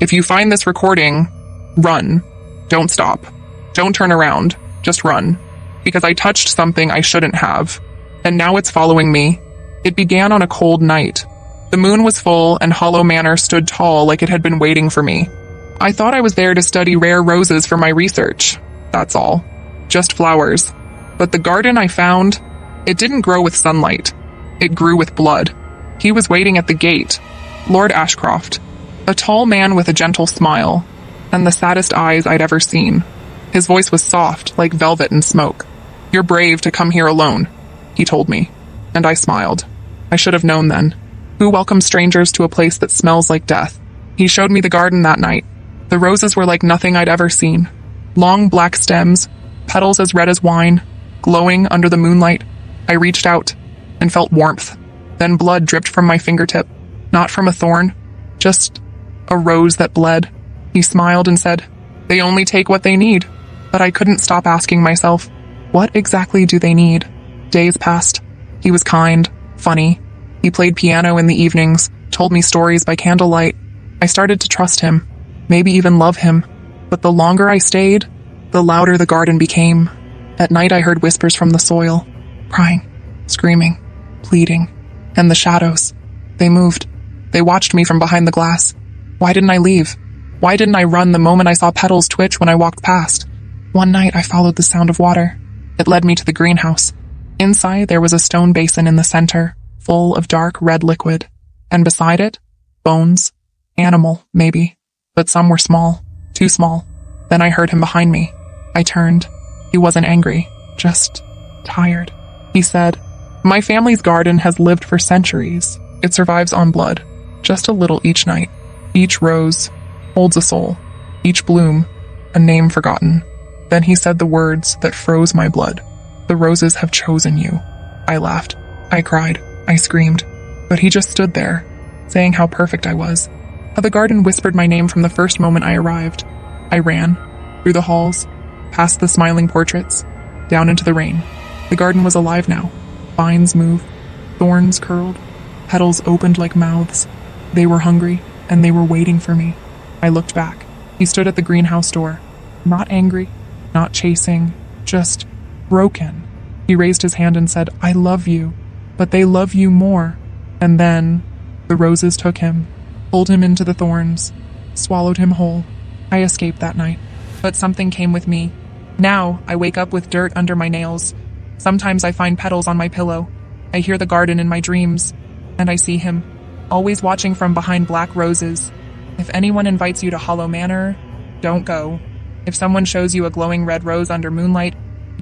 If you find this recording, run. Don't stop. Don't turn around. Just run. Because I touched something I shouldn't have. And now it's following me. It began on a cold night. The moon was full and Hollow Manor stood tall like it had been waiting for me. I thought I was there to study rare roses for my research. That's all. Just flowers. But the garden I found, it didn't grow with sunlight. It grew with blood. He was waiting at the gate. Lord Ashcroft. A tall man with a gentle smile. And the saddest eyes I'd ever seen. His voice was soft, like velvet and smoke. "You're brave to come here alone," he told me. And I smiled. I should have known then. Who welcomes strangers to a place that smells like death? He showed me the garden that night. The roses were like nothing I'd ever seen. Long black stems, petals as red as wine, glowing under the moonlight. I reached out and felt warmth. Then blood dripped from my fingertip. Not from a thorn, just a rose that bled. He smiled and said, "They only take what they need." But I couldn't stop asking myself, what exactly do they need? Days passed. He was kind, funny. He played piano in the evenings, told me stories by candlelight. I started to trust him, maybe even love him. But the longer I stayed, the louder the garden became. At night I heard whispers from the soil, crying, screaming, pleading. And the shadows, they moved. They watched me from behind the glass. Why didn't I leave? Why didn't I run the moment I saw petals twitch when I walked past? One night I followed the sound of water. It led me to the greenhouse. Inside there was a stone basin in the center, full of dark red liquid. And beside it, bones. Animal, maybe. But some were small. Too small. Then I heard him behind me. I turned. He wasn't angry, just tired. He said, "My family's garden has lived for centuries. It survives on blood. Just a little each night. Each rose holds a soul. Each bloom, a name forgotten." Then he said the words that froze my blood. "The roses have chosen you." I laughed. I cried. I screamed. But he just stood there, saying how perfect I was. How the garden whispered my name from the first moment I arrived. I ran, through the halls, past the smiling portraits, down into the rain. The garden was alive now. Vines moved, thorns curled, petals opened like mouths. They were hungry, and they were waiting for me. I looked back. He stood at the greenhouse door, not angry, not chasing, just broken. He raised his hand and said, "I love you, but they love you more." And then the roses took him, pulled him into the thorns, swallowed him whole. I escaped that night, but something came with me. Now I wake up with dirt under my nails. Sometimes I find petals on my pillow. I hear the garden in my dreams, and I see him, always watching from behind black roses. If anyone invites you to Hollow Manor, don't go. If someone shows you a glowing red rose under moonlight,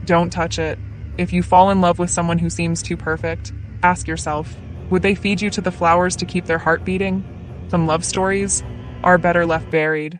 don't touch it. If you fall in love with someone who seems too perfect, ask yourself, would they feed you to the flowers to keep their heart beating? Some love stories are better left buried.